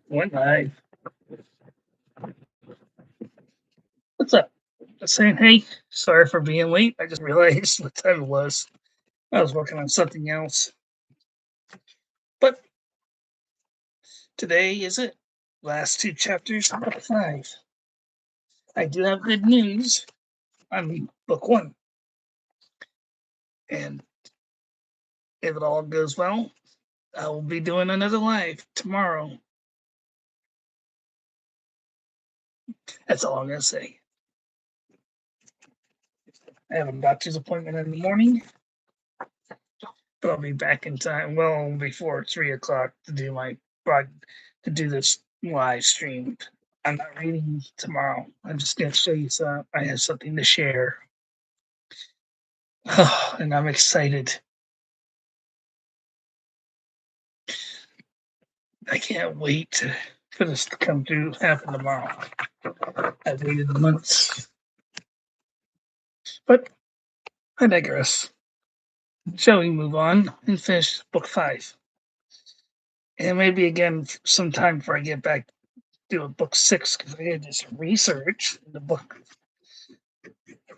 One live. What's up? Just saying, hey, sorry for being late. I just realized what time it was. I was working on something else. But today is it. Last two chapters of book five. I do have good news on book one. And if it all goes well, I will be doing another live tomorrow. That's all I'm going to say. I have a doctor's appointment in the morning, but I'll be back in time well before 3 o'clock to do to do this live stream. I'm not reading tomorrow. I'm just going to show you some. I have something to share. And I'm excited. I can't wait for this to come through, happen tomorrow. I've waited months. But I digress. Shall we move on and finish book five? And maybe again sometime before I get back to a book six, because I had to do some research in the book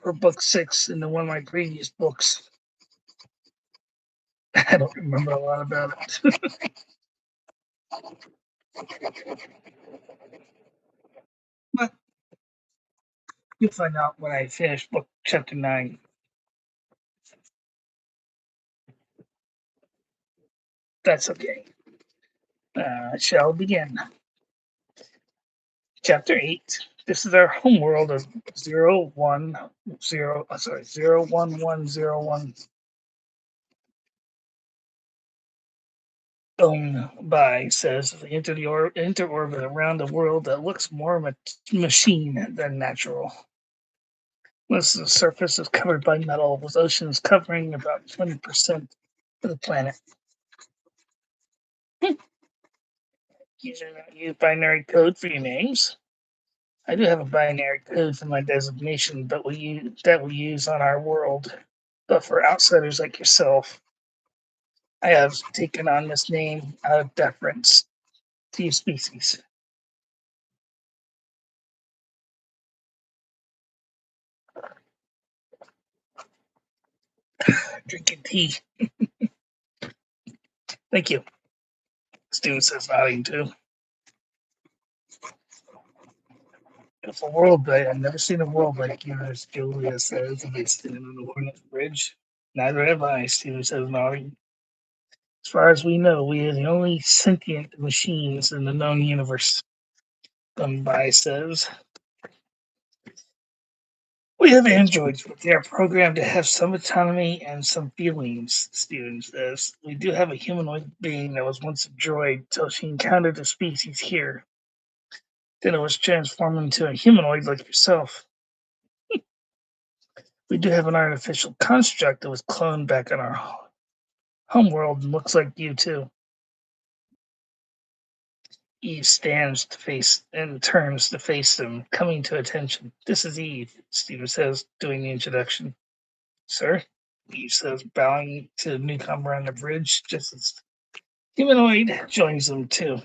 for book six in one of my previous books. I don't remember a lot about it. But you'll find out when I finish book chapter 9. That's okay. Shall begin. Chapter 8. This is our homeworld of 01101. Going by says they enter orbit around a world that looks more machine than natural. Most of the surface is covered by metal, with oceans covering about 20% of the planet. Use binary code for your names. I do have a binary code for my designation, but we use on our world. But for outsiders like yourself, I have taken on this name out of deference to your species. Drinking tea. Thank you. Steven says nodding too. Beautiful world, but I've never seen a world like yours, Julia says, as they stand on the Hornet Bridge. Neither have I, Steven says nodding. As far as we know, we are the only sentient machines in the known universe. Gumbai says. We have androids, but they are programmed to have some autonomy and some feelings, Steven says. We do have a humanoid being that was once a droid till she encountered a species here. Then it was transformed into a humanoid like yourself. We do have an artificial construct that was cloned back in our homeworld and looks like you too. Eve stands to face and turns to face them, coming to attention. This is Eve, Steven says, doing the introduction. Sir? Eve says, bowing to the newcomer on the bridge, just as humanoid joins them too.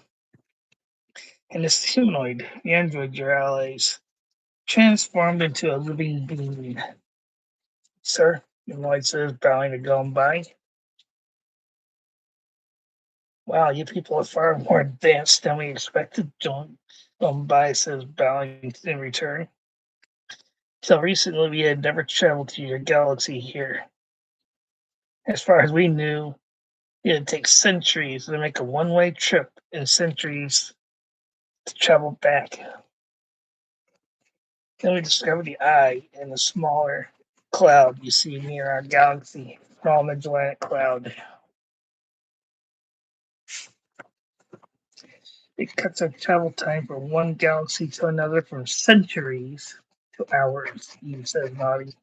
And this humanoid, the android, your allies, transformed into a living being. Sir, humanoid says, bowing to Gombai. Wow, you people are far more advanced than we expected, John. Gombai says, bowing in return. Till recently, we had never traveled to your galaxy here. As far as we knew, it'd take centuries to make a one-way trip and centuries to travel back. Then we discovered the Eye and the smaller cloud you see near our galaxy, small Magellanic Cloud. It cuts our travel time from one galaxy to another from centuries to hours, Eve says, nodding.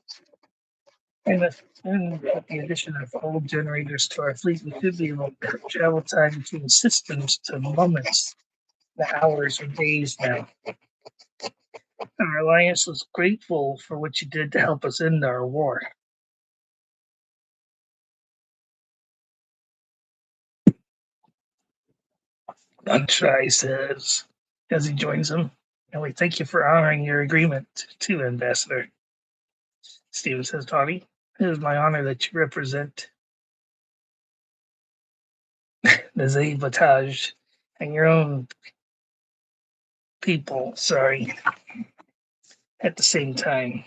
And with the addition of old generators to our fleet, we should be able to cut travel time between systems to moments, the hours or days now. Our alliance was grateful for what you did to help us end our war. Unshai says as he joins him. And we thank you for honoring your agreement too, Ambassador. Stephen says, Tawny, it is my honor that you represent the Zabatage and your own people, sorry, at the same time.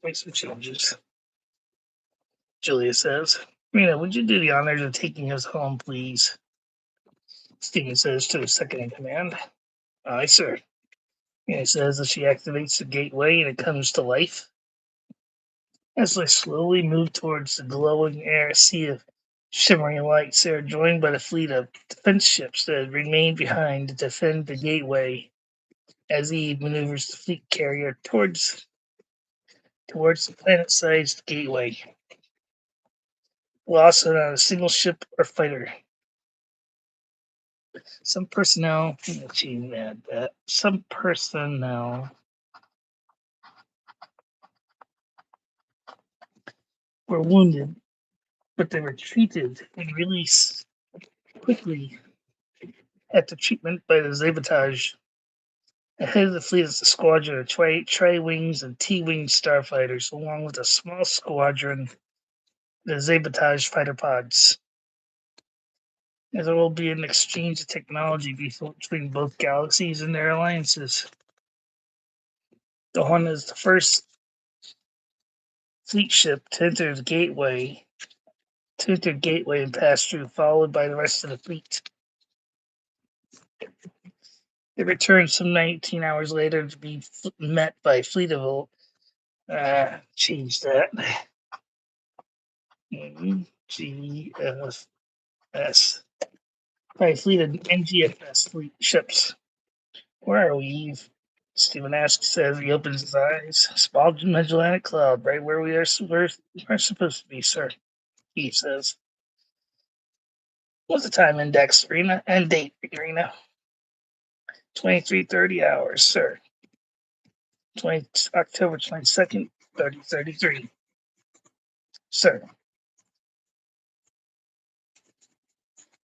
Make some changes. Julia says, Rena, would you do the honors of taking us home, please? Stephen says to his second in command. Aye, sir. Rena says as she activates the gateway and it comes to life. As they slowly move towards the glowing air sea of shimmering lights, they are joined by the fleet of defense ships that remain behind to defend the gateway as Eve maneuvers the fleet carrier towards the planet-sized gateway. Lost on a single ship or fighter. Some personnel, some personnel were wounded, but they were treated and released quickly after treatment by the Sabotage. Ahead of the fleet is a squadron of tri-wings and T-wing starfighters, along with a small squadron of the Sabotage fighter pods. As there will be an exchange of technology between both galaxies and their alliances. The Hornet is the first fleet ship to enter the gateway and pass through, followed by the rest of the fleet. It returned some 19 hours later to be met by a fleet of change that. GFS. By a fleet of NGFS fleet ships. Where are we, Eve? Stephen asks as he opens his eyes. Small Magellanic Cloud, right where we're supposed to be, sir. Eve says. What's the time index, Rena? And date, Rena? 23:30 hours, sir. October 22nd, 3033. Sir.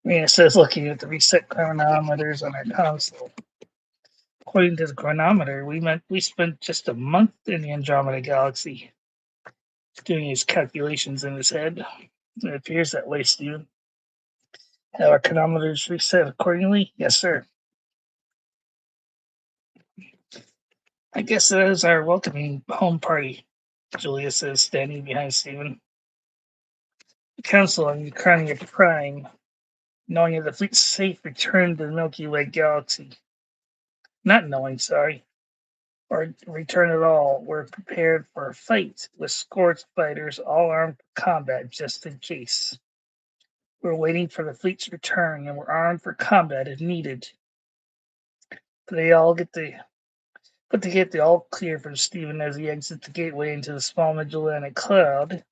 Rena says, looking at the reset chronometers on our console. According to the chronometer, we spent just a month in the Andromeda Galaxy. Doing his calculations in his head. It appears that way, Stephen. Have our chronometers reset accordingly? Yes, sir. I guess that is our welcoming home party, Julia says, standing behind Stephen. The Council on Ukraine Prime, knowing that the fleet's safe return to the Milky Way galaxy. Not knowing, sorry, or return at all, we're prepared for a fight with scores of fighters all armed for combat just in case. We're waiting for the fleet's return and we're armed for combat if needed. They all get the all clear from Stephen as he exits the gateway into the small Magellanic Cloud,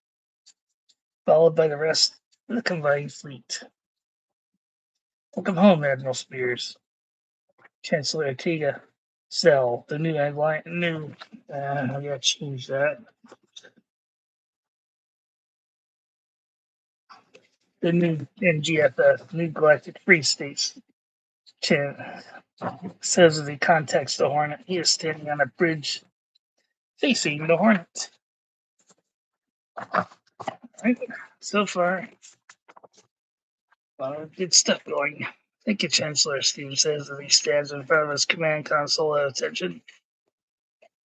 followed by the rest of the combined fleet. Welcome home, Admiral Spears. Chancellor Ortega. Cell, the new headline, I gotta change that. The new NGFS, New Galactic Free States. Says as he contacts the Hornet, he is standing on a bridge facing the Hornet. Right, so far, a lot of good stuff going. Thank you, Chancellor, Steve says as he stands in front of his command console at attention.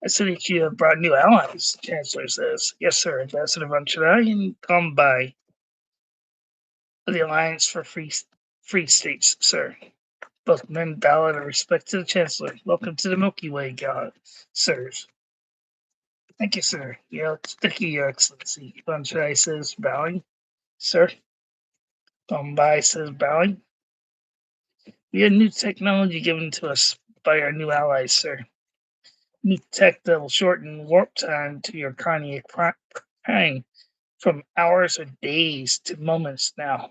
I see that you have brought new allies, Chancellor says. Yes, sir, Ambassador von Schreien, come by. The Alliance for Free States, sir. Both men bow out of respect to the Chancellor. Welcome to the Milky Way, God, sirs. Thank you, sir. Thank you, Your Excellency. Von Schreien says, bowing. Sir. Bombay says, bowing. We had new technology given to us by our new allies, sir. New tech that will shorten warp time to your cardiac prime from hours or days to moments now.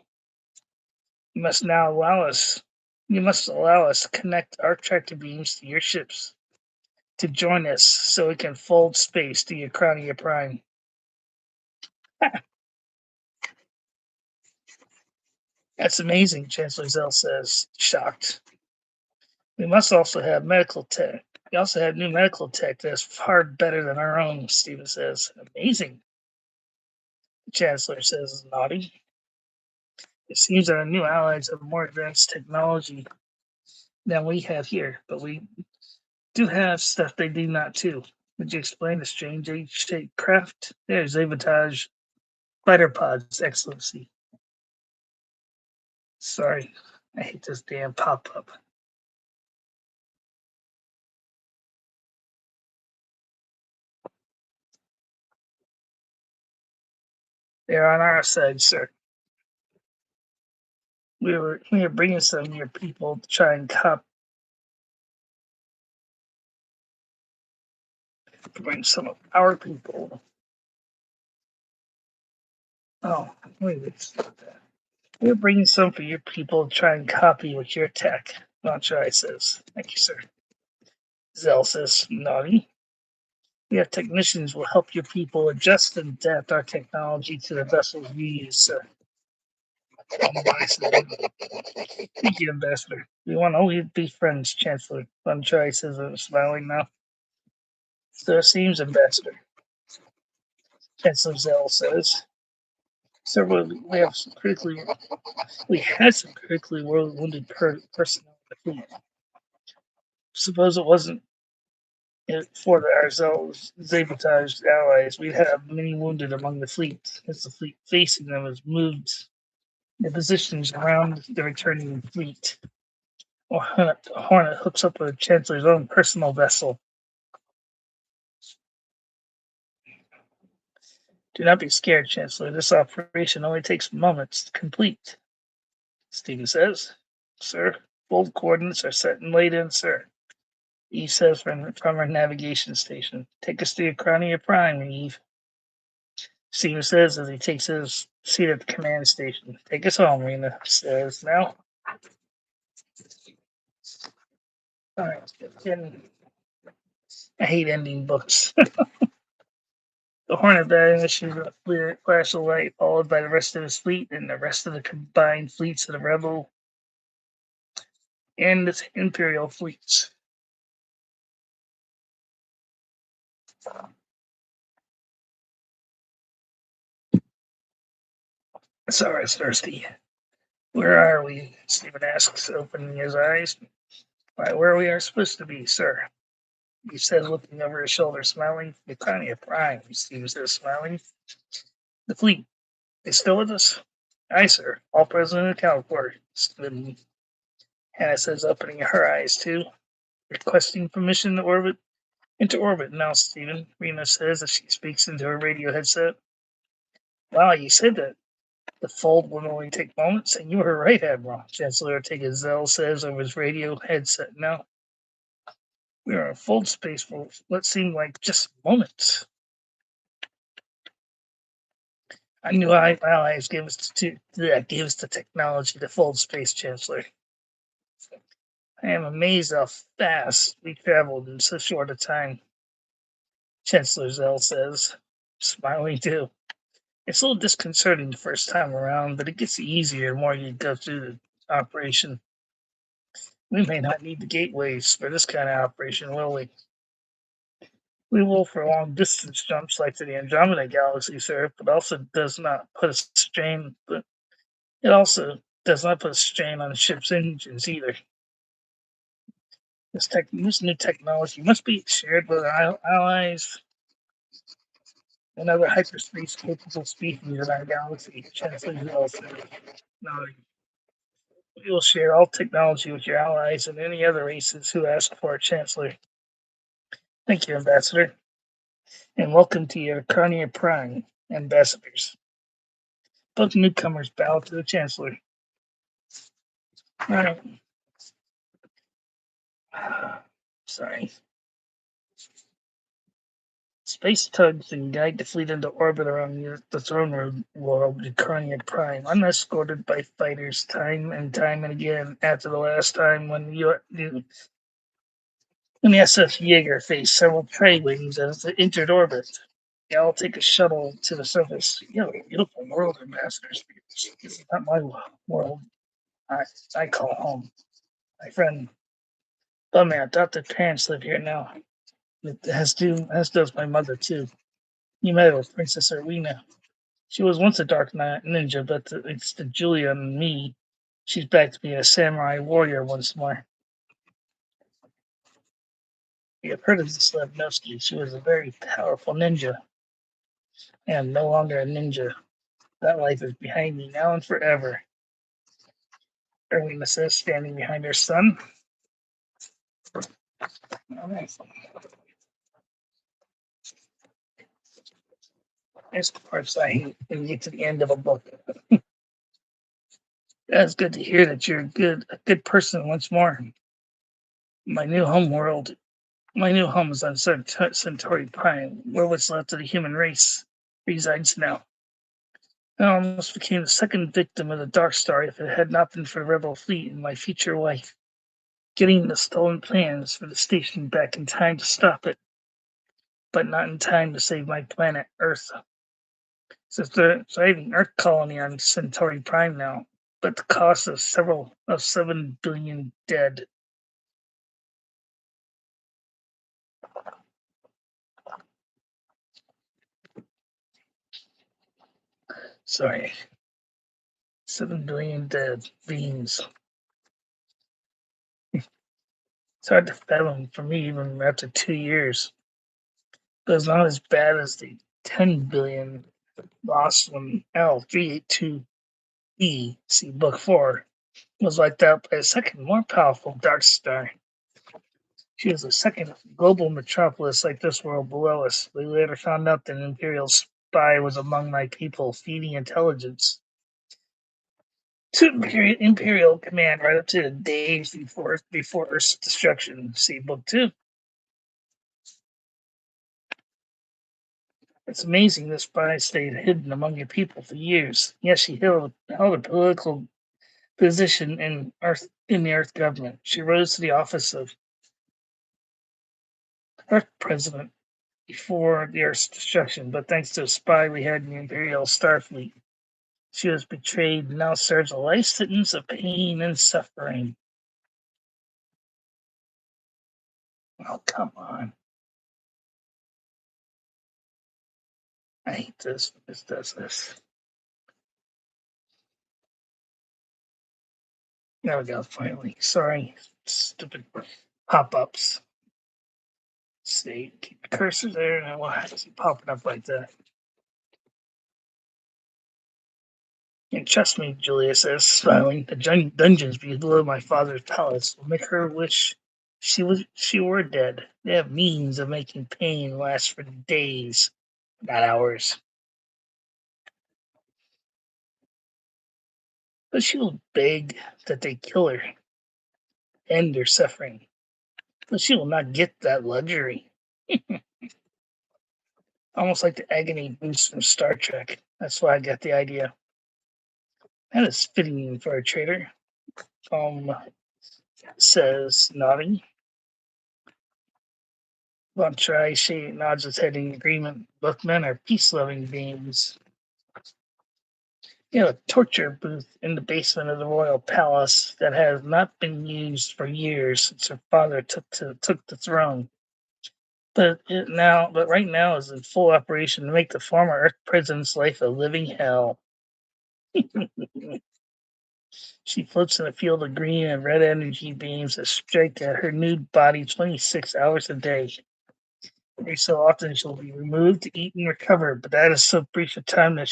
You must allow us to connect our tractor beams to your ships. to join us so we can fold space to your Cronia Prime. That's amazing, Chancellor Zell says, shocked. We must also have medical tech. We also have new medical tech that's far better than our own, Stephen says. Amazing, the Chancellor says, nodding. It seems that our new allies have more advanced technology than we have here, but we do have stuff they do not too. Would you explain the strange H-shaped craft? There's Avatage fighter pods, Excellency. Sorry, I hate this damn pop-up. They're on our side, sir. We were bringing some of your people to try and bring some of our people. Oh, wait, it's not that. We're bringing some for your people to try and copy with your tech. Monchai says. Thank you, sir. Zell says, nodding. We have technicians who will help your people adjust and adapt our technology to the vessels you use, sir. Thank you, Ambassador. We want to always be friends, Chancellor. Monchai says, smiling now. So it seems, Ambassador. Chancellor Zell says. Sir, we had some critically wounded personnel in the fleet. Suppose it wasn't for ourselves, sabotaged allies, we'd have many wounded among the fleet, as the fleet facing them is moved in positions around the returning fleet. Or Hornet hooks up with Chancellor's own personal vessel. Do not be scared, Chancellor. This operation only takes moments to complete. Stephen says. Sir, bold coordinates are set and laid in, sir. Eve says from her navigation station. Take us to your Cronia Prime, Eve. Stephen says as he takes his seat at the command station. Take us home, Rena says now. Alright, I hate ending books. The Hornet battery issues a clear flash of light, followed by the rest of his fleet and the rest of the combined fleets of the Rebel and the Imperial fleets. Sorry, it's thirsty. Where are we? Stephen asks, opening his eyes. Right where we are supposed to be, sir. He says, looking over his shoulder, smiling. The Cronia Prime, Stephen says, smiling. The fleet. They still with us? Aye, sir. All present and accounted for. Stephen. Hannah says, opening her eyes too. Requesting permission to orbit into orbit now, Stephen. Rena says as she speaks into her radio headset. Wow, you said that the fold would only take moments, and you were right, Admiral. Chancellor Ortega Zell says over his radio headset now. We are in fold space for what seemed like just moments. I knew our allies gave us the technology to fold space, Chancellor. I am amazed how fast we traveled in so short a time. Chancellor Zell says, smiling too. It's a little disconcerting the first time around, but it gets easier the more you go through the operation. We may not need the gateways for this kind of operation, will we? We will for long distance jumps like to the Andromeda Galaxy, sir, but also does not put a strain. But it also does not put a strain on the ship's engines either. This new technology must be shared with our allies and other hyperspace capable species in our galaxy. Chancellor Zell said, nodding. We will share all technology with your allies and any other races who ask for it, Chancellor. Thank you, Ambassador. And welcome to your Cronia Prime, ambassadors. Both newcomers bow to the Chancellor. All right. Sorry. Space tugs and guide the fleet into orbit around the throne room world, Cronia Prime, unescorted by fighters time and again after the last time when And the SS Jaeger faced several trade wings as it entered orbit. They all take a shuttle to the surface. You have a beautiful world, ambassadors. This is not my world. I, I call home. My friend Bummer, Dr. Parents live here now. As does my mother too. You met her with Princess Erwina. She was once a dark ninja, but thanks to Julia and me, she's back to being a samurai warrior once more. You have heard of Slavnovsky. She was a very powerful ninja, and no longer a ninja. That life is behind me now and forever. Erwina says, standing behind her son. Alright. There's the parts I hate when you get to the end of a book. It's good to hear that you're a good person once more. My new home world, my new home is on Centauri Prime, where what's left of the human race resides now. I almost became the second victim of the Dark Star if it had not been for the Rebel fleet and my future wife getting the stolen plans for the station back in time to stop it, but not in time to save my planet, Earth. Since they're saving Earth colony on Centauri Prime now, but the cost of 7 billion dead. Sorry, 7 billion dead beings. It's hard to fathom for me even after 2 years. But it's not as bad as the 10 billion lost when L382E, see Book 4, was wiped out by a second, more powerful Dark Star. She was the second global metropolis like this world below us. We later found out that an Imperial spy was among my people, feeding intelligence to Imperial command right up to the days before Earth's destruction. See Book 2. It's amazing this spy stayed hidden among your people for years. Yes, she held a political position in the Earth government. She rose to the office of Earth president before the Earth's destruction, but thanks to a spy we had in the Imperial Starfleet, she was betrayed and now serves a life sentence of pain and suffering. Oh, come on. I hate this. This does this. There we go, finally. Sorry, stupid pop ups. See, keep the cursor there, and why is it popping up like that? And trust me, Julia says, smiling, the dungeons below my father's palace will make her wish she were dead. They have means of making pain last for days, not hours. But she will beg that they kill her, end her suffering. But she will not get that luxury. Almost like the agony boost from Star Trek. That's why I got the idea. That is fitting for a traitor. Says nodding. Von she nods his head in agreement. Both men are peace-loving beings. You have a torture booth in the basement of the royal palace that has not been used for years since her father took the throne. But right now is in full operation to make the former Earth president's life a living hell. She floats in a field of green and red energy beams that strike at her nude body 26 hours a day. Every so often she'll be removed to eat and recover, but that is so brief a time that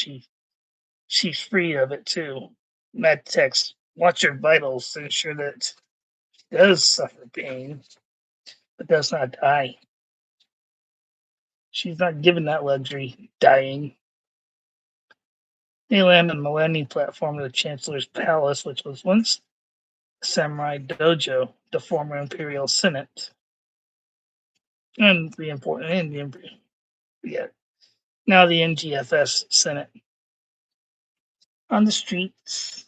she's free of it too. Med text, watch her vitals to ensure that she does suffer pain, but does not die. She's not given that luxury, dying. They land on the landing platform of the Chancellor's Palace, which was once the Samurai Dojo, the former Imperial Senate. And yeah, now the NGFS Senate. On the streets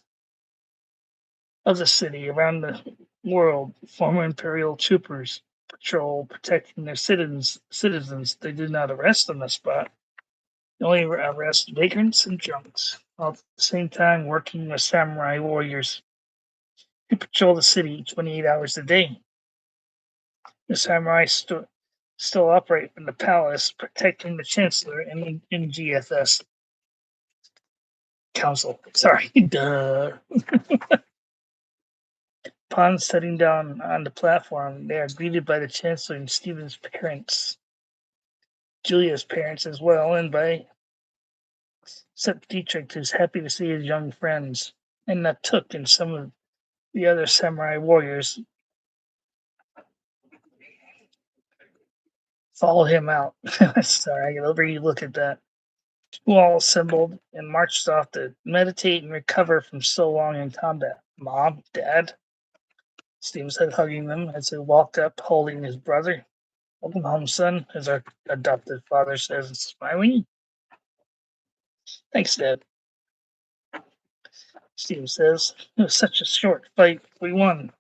of the city around the world, former Imperial troopers patrol protecting their citizens. They did not arrest on the spot. They only arrest vagrants and drunks, while at the same time working with samurai warriors who patrol the city 28 hours a day. The samurai still operate from the palace, protecting the chancellor and GFS council. Sorry, duh. Upon sitting down on the platform, they are greeted by the chancellor and Stephen's parents, Julia's parents as well, and by Sepp Dietrich, who's happy to see his young friends, and Natuk and some of the other samurai warriors follow him out. Sorry, I gotta re-look at that. Who all assembled and marched off to meditate and recover from so long in combat. Mom, Dad, Stephen said, hugging them as they walked up, holding his brother. Welcome home, son, as our adopted father says, smiling. Thanks, Dad. Stephen says, it was such a short fight. We won.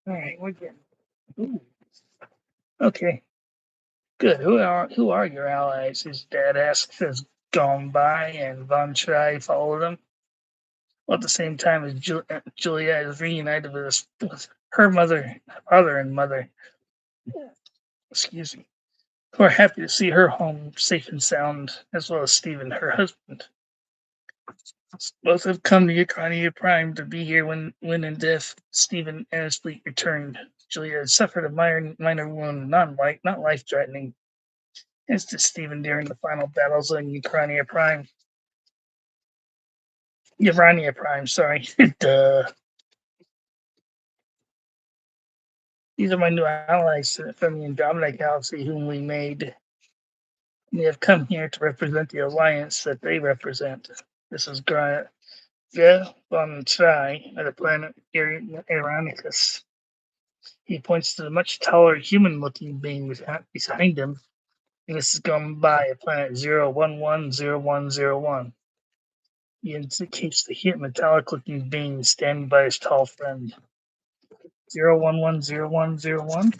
All right, we're good. Ooh. Okay, good. Who are your allies? His dad asks as Gombai and Von Trai follow them. Well, at the same time as Julia is reunited with her father and mother. Excuse me. Who are happy to see her home safe and sound, as well as Stephen, her husband. Both have come to Ukrania Prime to be here when in death Stephen and his fleet returned. Julia had suffered a minor wound, not life-threatening, as did Stephen during the final battles on Ukrania Prime. Urania Prime, sorry. Duh. These are my new allies from the Andromeda Galaxy, whom we made. They have come here to represent the alliance that they represent. This is Gaia von Trai of the planet Ironicus. He points to the much taller human-looking being behind him. And this is going by a planet 0110101. He indicates the metallic-looking being standing by his tall friend. 0110101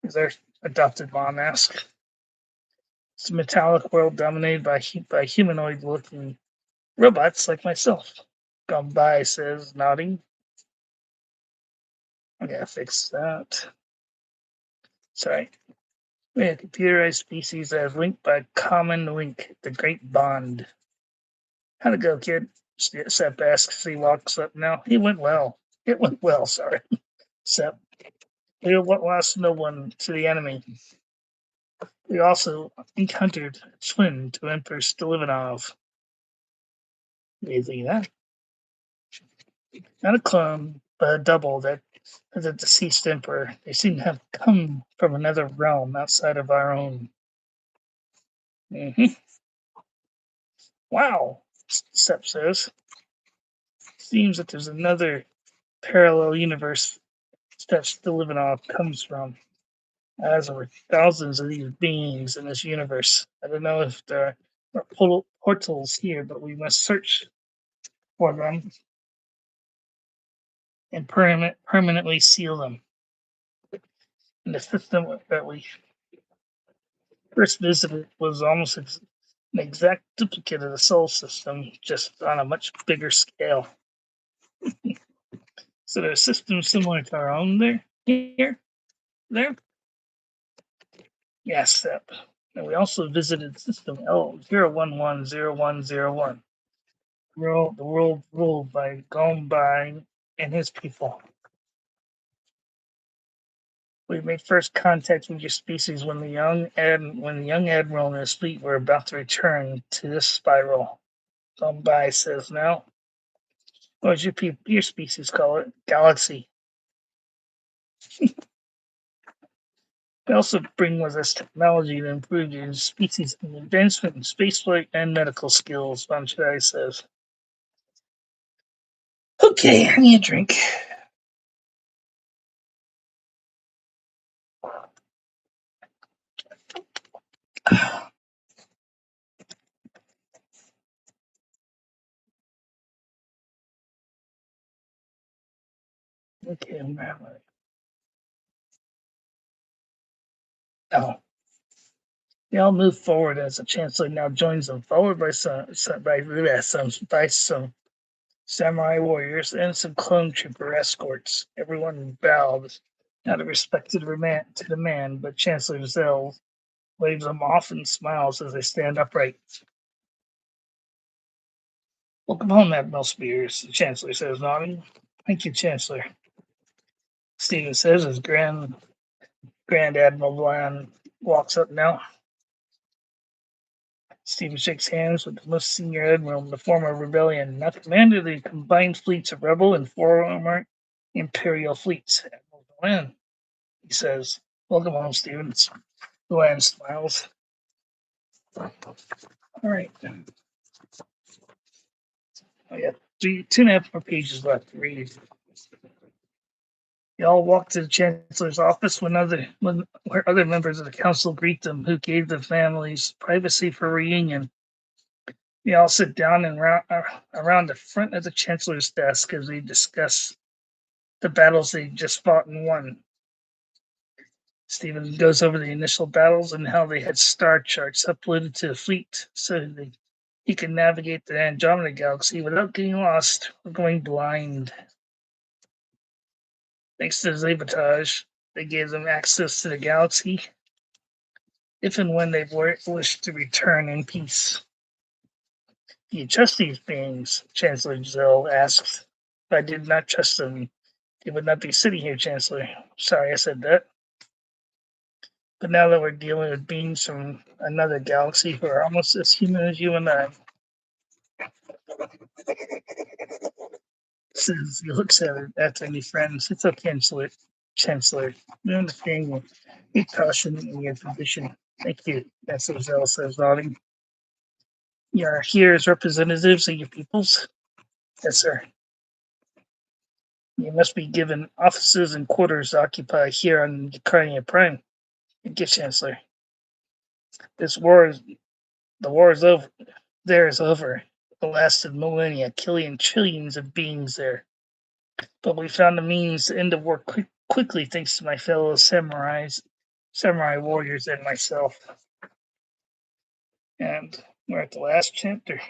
is our adopted mom asks. It's a metallic world dominated by humanoid-looking robots like myself. Gone by says, nodding. I gotta fix that. Sorry. We have a computerized species that is linked by a common link, the Great Bond. How'd it go, kid? Sepp asks as he walks up now. It went well, sorry. Sepp. We lost no one to the enemy. We also encountered a twin to Emperor Stilivanov. What do you think of that? Not a clone, but a double that the deceased emperor. They seem to have come from another realm outside of our own. Wow, Sepp says. Seems that there's another parallel universe that Stilivanov comes from. As there were thousands of these beings in this universe. I don't know if there are portals here, but we must search for them and permanently seal them. And the system that we first visited was almost an exact duplicate of the Sol system, just on a much bigger scale. So there's a system similar to our own there. Yes, Sepp. And we also visited system L0110101. The world ruled by Gombai and his people. We made first contact with your species when the young admiral and his fleet were about to return to this spiral. Gombai says now. What does your species call it? Galaxy. We also bring with us technology to improve your species' advancement in spaceflight and medical skills, Von Trai says. Okay, I need a drink. Okay, oh. They all move forward as the Chancellor now joins them, followed by some samurai warriors and some clone trooper escorts. Everyone bowed out of respect to the man, but Chancellor Zell waves them off and smiles as they stand upright. Welcome home, Admiral Spears, the Chancellor says, nodding. Thank you, Chancellor. Stephen says as Grand Admiral Bland walks up now. Stephen shakes hands with the most senior admiral in the former rebellion, now commander of the combined fleets of rebel and former imperial fleets. Admiral Bland, he says, welcome home, Stephen. Bland smiles. All right. I got 2.5 more pages left to read. They all walk to the Chancellor's office where other members of the council greet them, who gave the families privacy for reunion. They all sit down and around the front of the Chancellor's desk as they discuss the battles they just fought and won. Stephen goes over the initial battles and how they had star charts uploaded to the fleet so he can navigate the Andromeda Galaxy without getting lost or going blind. Thanks to sabotage, they gave them access to the galaxy if and when they wish to return in peace. Do you trust these beings? Chancellor Zell asked. If I did not trust them, they would not be sitting here, Chancellor. Sorry I said that. But now that we're dealing with beings from another galaxy who are almost as human as you and I, says he looks at it after any friends. It's okay, Chancellor. We understand your caution and your position. Thank you, Chancellor Zell says, nodding. You are here as representatives of your peoples? Yes, sir. You must be given offices and quarters to occupy here on Carnia Prime. Thank you, Chancellor. The war is over. There is over. It lasted millennia, killing trillions of beings there. But we found a means to end the war quickly thanks to my fellow samurai warriors, and myself. And we're at the last chapter.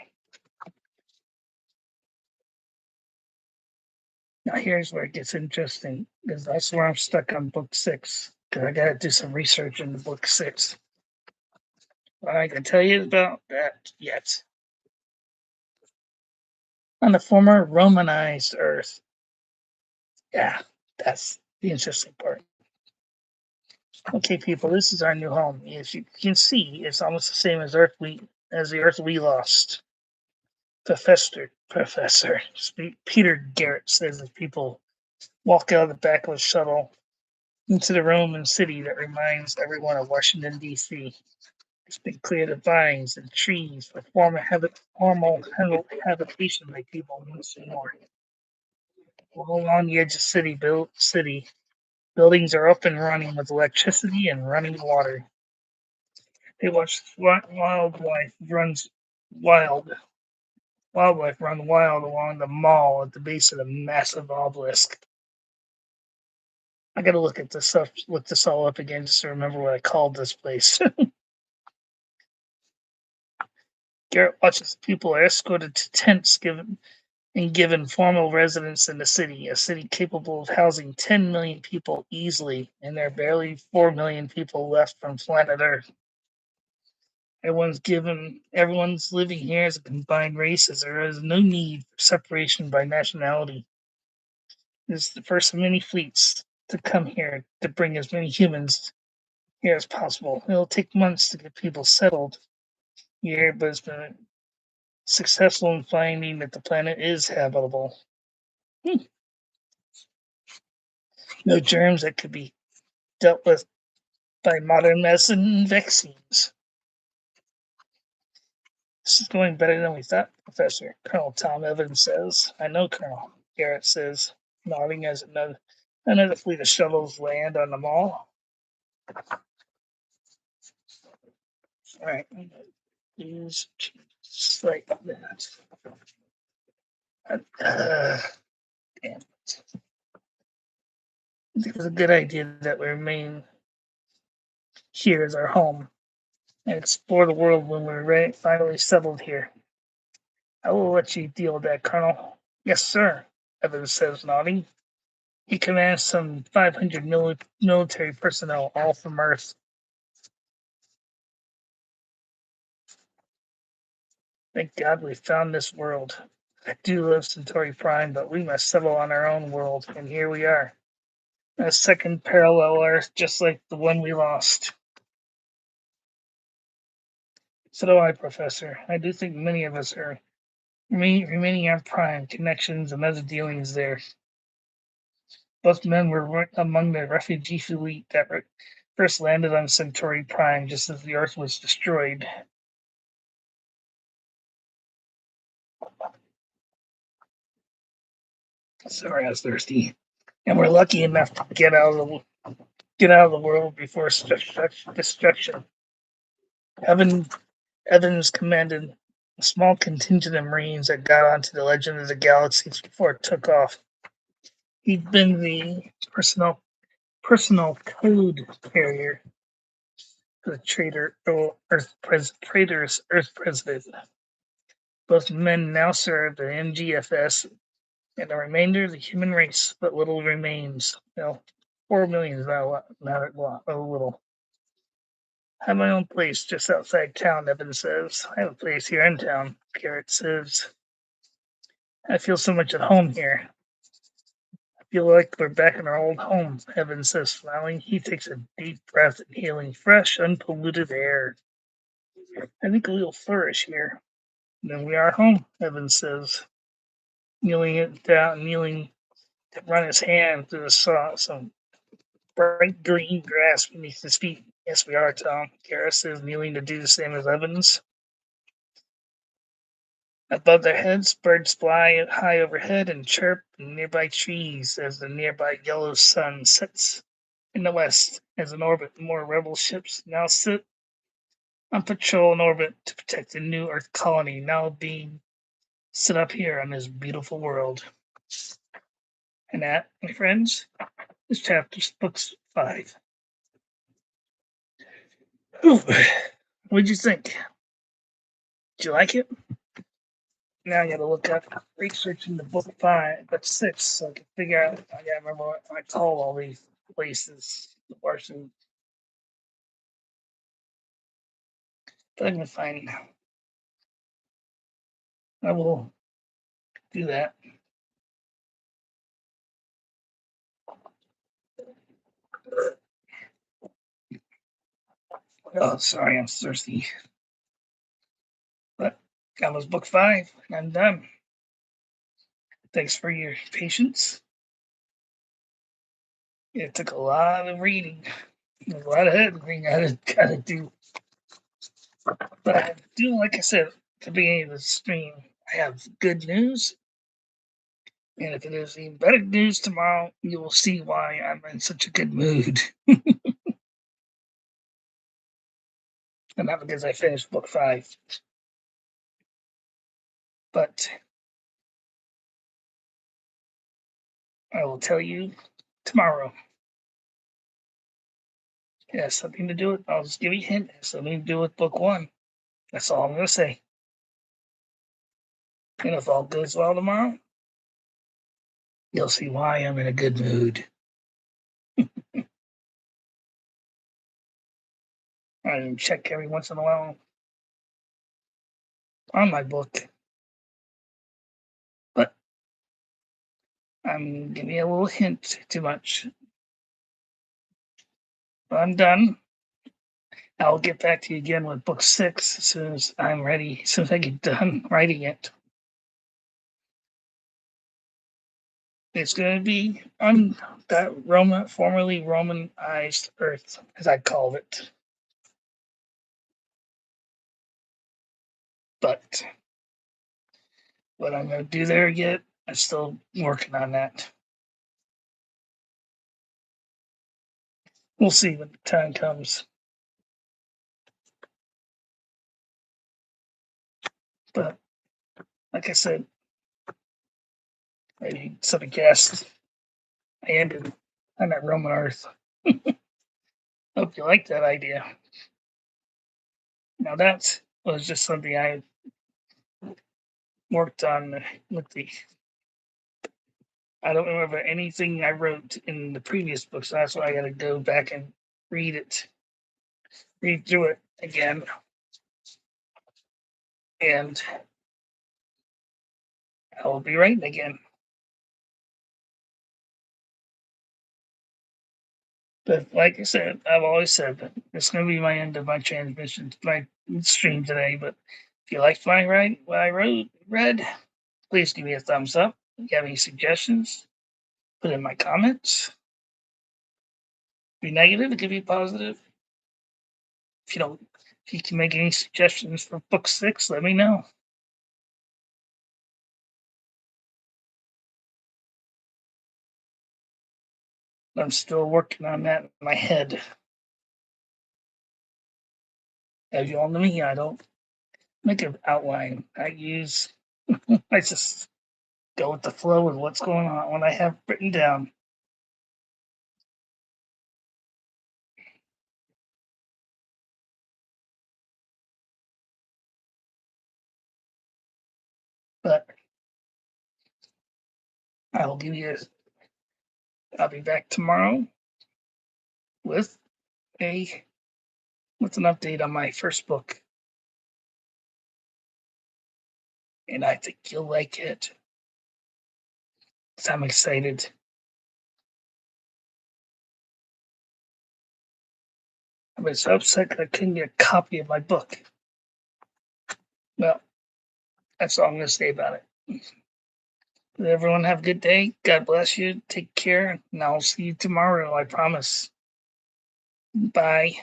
Now here's where it gets interesting, because that's where I'm stuck on book 6. Because I gotta do some research into book 6. But I can tell you about that yet. On the former Romanized Earth. Yeah, that's the interesting part. Okay, people, this is our new home. As you can see, it's almost the same as the Earth we lost. Professor Peter Garrett says as people walk out of the back of a shuttle into the Roman city that reminds everyone of Washington, D.C. It's been cleared of vines and trees for formal habitation by people once more. All along the edge of city, buildings are up and running with electricity and running water. They watch wild wildlife run wild along the mall at the base of the massive obelisk. I gotta look this all up again just to remember what I called this place. Garrett watches people are escorted to tents given formal residence in the city, a city capable of housing 10 million people easily, and there are barely 4 million people left from planet Earth. Everyone's living here as a combined race, as there is no need for separation by nationality. This is the first of many fleets to come here to bring as many humans here as possible. It'll take months to get people settled here, but it's been successful in finding that the planet is habitable. No germs that could be dealt with by modern medicine and vaccines. This is going better than we thought, Professor. Colonel Tom Evans says. I know, Colonel. Garrett says, nodding as another fleet of shuttles land on the mall. All right. Use just like that. Damn it. I think it's a good idea that we remain here as our home and explore the world when we're finally settled here. I will let you deal with that, Colonel. Yes, sir, Evans says, nodding. He commands some 500 military personnel, all from Earth. Thank God we found this world. I do love Centauri Prime, but we must settle on our own world, and here we are. A second parallel Earth, just like the one we lost. So do I, Professor. I do think many of us are remaining on Prime, connections and other dealings there. Both men were among the refugee fleet that first landed on Centauri Prime just as the Earth was destroyed. Sorry, I was thirsty. And we're lucky enough to get out of the world before destruction. Evans commanded a small contingent of Marines that got onto the Legend of the Galaxies before it took off. He'd been the personal code carrier for the traitorous Earth president. Both men now serve the MGFS and the remainder of the human race, but little remains. 4 million is not a little. I have my own place just outside town, Evans says. I have a place here in town, Garrett says. I feel so much at home here. I feel like we're back in our old home, Evans says, smiling. He takes a deep breath, inhaling fresh, unpolluted air. I think we'll flourish here. Then we are home, Evans says, kneeling to run his hand through some bright green grass beneath his feet. Yes, we are, Tom. Garrett says, kneeling to do the same as Evans. Above their heads, birds fly high overhead and chirp in nearby trees as the nearby yellow sun sets in the west. As in orbit, more rebel ships now sit on patrol in orbit to protect the new Earth colony now being set up here on this beautiful world. And that, my friends, is books 5. Ooh, what'd you think? Did you like it? Now I gotta look up research into book 5, but 6, so I can figure out. I gotta remember what I call all these places. The Washington. But I'm gonna find. I will do that. Oh, sorry, I'm thirsty. But that was book 5, and I'm done. Thanks for your patience. It took a lot of reading, a lot of head reading I gotta do. But I do, like I said at the beginning of the stream, I have good news. And if it is even better news tomorrow, you will see why I'm in such a good mood. And not because I finished book 5. But I will tell you tomorrow. It has something to do with, I'll just give you a hint, it has something to do with book 1. That's all I'm going to say. And if all goes well tomorrow, you'll see why I'm in a good mood. I check every once in a while on my book. But I'm giving you a little hint too much. But I'm done. I'll get back to you again with book 6 as soon as I'm ready, as soon as I get done writing it. It's going to be on that formerly Romanized Earth, as I called it. But what I'm going to do there yet, I'm still working on that. We'll see when the time comes. But like I said, maybe somebody guessed, I ended on that Roman Earth. Hope you like that idea. Now that was just something I worked on with the. I don't remember anything I wrote in the previous book, so that's why I got to go back and read it, read through it again, and I will be writing again. But like I said, I've always said that it's going to be my end of my transmission, my stream today. But if you liked what I read, please give me a thumbs up. If you have any suggestions, put in my comments. Be negative, give me positive. If you don't, if you can make any suggestions for book 6, let me know. I'm still working on that in my head. As you all know me, I don't make an outline. I just go with the flow with what's going on when I have written down. But I will give you. I'll be back tomorrow with a with an update on my first book, and I think you'll like it. So I'm excited. I was so upset that I couldn't get a copy of my book. Well, that's all I'm going to say about it. Everyone have a good day. God bless you. Take care. And I'll see you tomorrow. I promise. Bye.